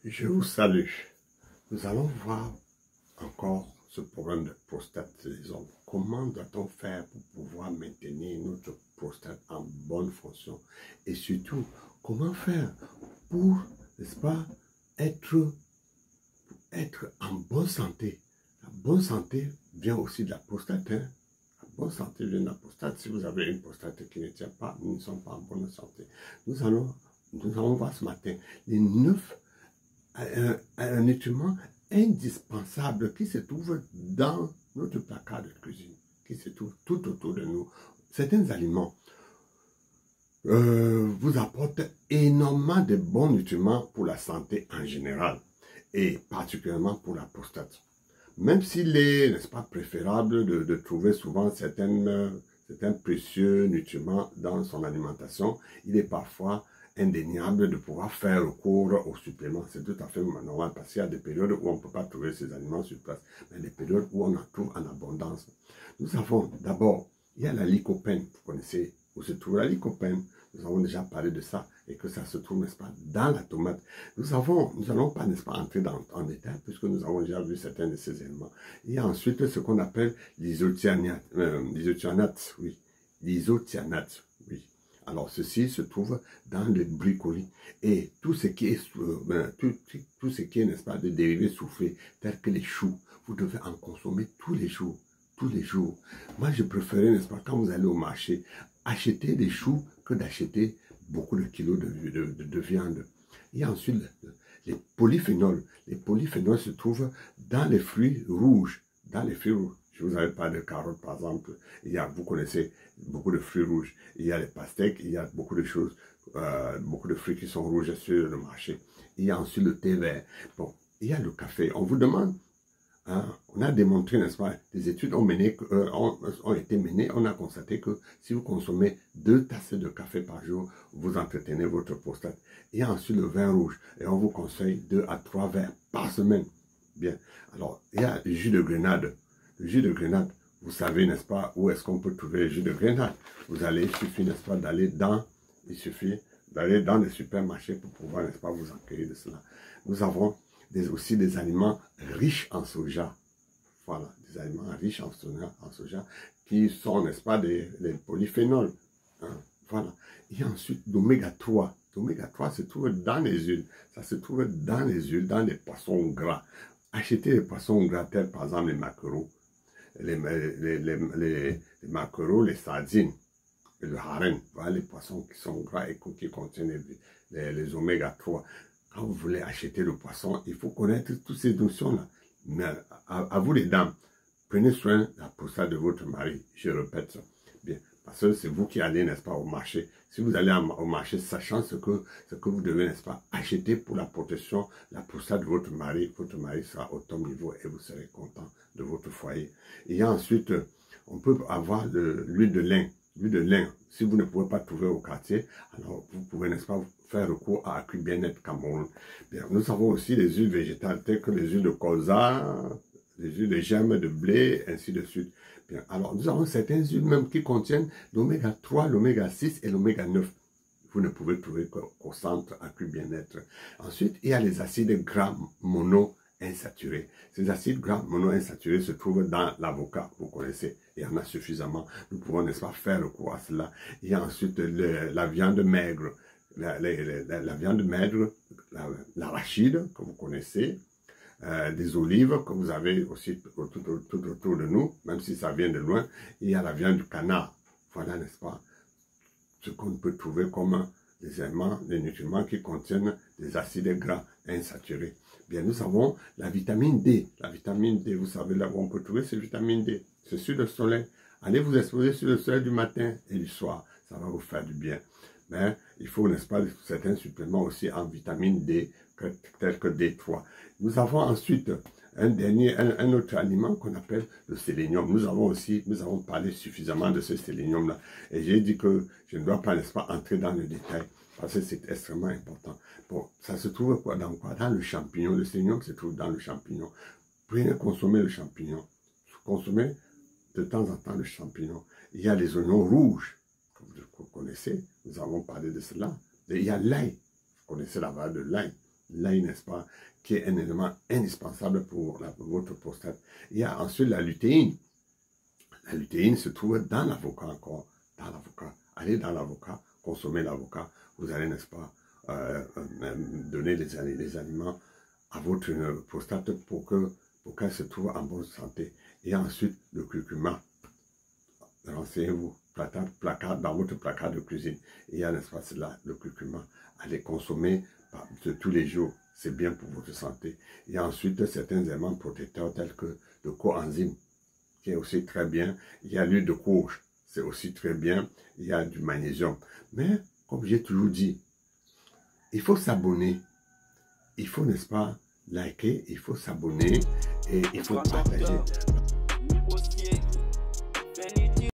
Je vous salue. Nous allons voir encore ce problème de prostate chez les hommes. Comment doit-on faire pour pouvoir maintenir notre prostate en bonne fonction? Et surtout, comment faire pour, n'est-ce pas, être en bonne santé? La bonne santé vient aussi de la prostate. La bonne santé vient de la prostate. Si vous avez une prostate qui ne tient pas, nous ne sommes pas en bonne santé. Nous allons voir ce matin les 9 un nutriment indispensable qui se trouve dans notre placard de cuisine, qui se trouve tout autour de nous. Certains aliments vous apportent énormément de bons nutriments pour la santé en général et particulièrement pour la prostate. Même s'il est, n'est-ce pas, préférable de trouver souvent certains précieux nutriments dans son alimentation, il est parfois indéniable de pouvoir faire recours aux suppléments. C'est tout à fait normal parce qu'il y a des périodes où on ne peut pas trouver ces aliments sur place, mais des périodes où on en trouve en abondance. Nous avons d'abord, il y a la lycopène, vous connaissez où se trouve la lycopène. Nous avons déjà parlé de ça et que ça se trouve, n'est-ce pas, dans la tomate. Nous n'allons pas, n'est-ce pas, entrer en détail puisque nous avons déjà vu certains de ces éléments. Il y a ensuite ce qu'on appelle l'isothianate, oui. L'isothianate, oui. Alors, ceci se trouve dans le brocoli et tout ce qui est, tout ce qui est, n'est-ce pas, de dérivés soufflés, tels que les choux. Vous devez en consommer tous les jours. Tous les jours. Moi, je préférais, n'est-ce pas, quand vous allez au marché, acheter des choux que d'acheter beaucoup de kilos de viande. Il y a ensuite les polyphénols. Les polyphénols se trouvent dans les fruits rouges. Dans les fruits rouges. Je vous avais parlé de carottes, par exemple. Vous connaissez beaucoup de fruits rouges. Il y a les pastèques, il y a beaucoup de choses, beaucoup de fruits qui sont rouges sur le marché. Il y a ensuite le thé vert. Bon, il y a le café. On vous demande, hein, on a démontré, n'est-ce pas, des études ont été menées, on a constaté que si vous consommez 2 tasses de café par jour, vous entretenez votre prostate. Il y a ensuite le vin rouge, et on vous conseille 2 à 3 verres par semaine. Bien. Alors, il y a le jus de grenade. Le jus de grenade, vous savez, n'est-ce pas, où est-ce qu'on peut trouver le jus de grenade? Il suffit, n'est-ce pas, d'aller dans les supermarchés pour pouvoir, n'est-ce pas, vous accueillir de cela. Nous avons aussi des aliments riches en soja. Voilà, des aliments riches en soja qui sont, n'est-ce pas, des polyphénols. Hein, voilà. Il y a ensuite l'oméga 3. L'oméga 3 se trouve dans les huiles. Ça se trouve dans les huiles, dans les poissons gras. Achetez les poissons gras, tels par exemple les maquereaux, les maquereaux, les sardines, le hareng. Voilà les poissons qui sont gras et qui contiennent les oméga 3. Quand vous voulez acheter le poisson, il faut connaître toutes ces notions-là. Mais à vous les dames, prenez soin de la prostate de votre mari. Je répète ça. Bien, parce que c'est vous qui allez, n'est-ce pas, au marché. Si vous allez au marché, sachant ce que vous devez, n'est-ce pas, acheter pour la protection, la prostate de votre mari sera au top niveau et vous serez content de votre foyer. Il y a ensuite, on peut avoir l'huile de lin. L'huile de lin, si vous ne pouvez pas trouver au quartier, alors vous pouvez, n'est-ce pas, faire recours à Accu Bien-être Cameroun. Bien, nous avons aussi les huiles végétales, telles que les huiles de colza, les huiles de germe de blé, ainsi de suite. Bien, alors, nous avons certaines huiles même qui contiennent l'oméga 3, l'oméga 6 et l'oméga 9. Vous ne pouvez trouver qu'au centre Accu Bien-être. Ensuite, il y a les acides gras monoinsaturés. Ces acides gras monoinsaturés se trouvent dans l'avocat, vous connaissez. Il y en a suffisamment. Nous pouvons, n'est-ce pas, faire recours à cela. Il y a ensuite la viande maigre. La viande maigre, l'arachide, que vous connaissez, des olives que vous avez aussi tout autour de nous, même si ça vient de loin. Il y a la viande du canard. Voilà, n'est-ce pas, ce qu'on peut trouver comme des éléments, des nutriments qui contiennent des acides gras insaturés. Bien, nous avons la vitamine D. La vitamine D, vous savez là où on peut trouver cette vitamine D. C'est sur le soleil. Allez vous exposer sur le soleil du matin et du soir. Ça va vous faire du bien. Mais il faut, n'est-ce pas, certains suppléments aussi en vitamine D, tels que D3. Nous avons ensuite un autre aliment qu'on appelle le sélénium. Nous avons parlé suffisamment de ce sélénium-là. Et j'ai dit que je ne dois pas, n'est-ce pas, entrer dans le détail, parce que c'est extrêmement important. Bon, ça se trouve dans quoi? Dans le champignon. Le sélénium se trouve dans le champignon. Prenez, consommez le champignon. Consommez de temps en temps le champignon. Il y a les oignons rouges. Vous connaissez, nous avons parlé de cela. Et il y a l'ail. Vous connaissez la valeur de l'ail. l'ail, n'est-ce pas, qui est un élément indispensable pour votre prostate. Il y a ensuite la lutéine. La lutéine se trouve dans l'avocat encore, dans l'avocat. Allez dans l'avocat, consommez l'avocat, vous allez, n'est-ce pas, donner les aliments à votre prostate pour qu'elle se trouve en bonne santé. Et ensuite, le curcuma. Renseignez-vous, dans votre placard de cuisine. Il y a, n'est-ce pas, là, le curcuma. Allez consommer de tous les jours. C'est bien pour votre santé. Il y a ensuite certains éléments protecteurs tels que le coenzyme, qui est aussi très bien. Il y a l'huile de courge, c'est aussi très bien. Il y a du magnésium. Mais, comme j'ai toujours dit, il faut s'abonner. Il faut, n'est-ce pas, liker, il faut s'abonner et il faut partager.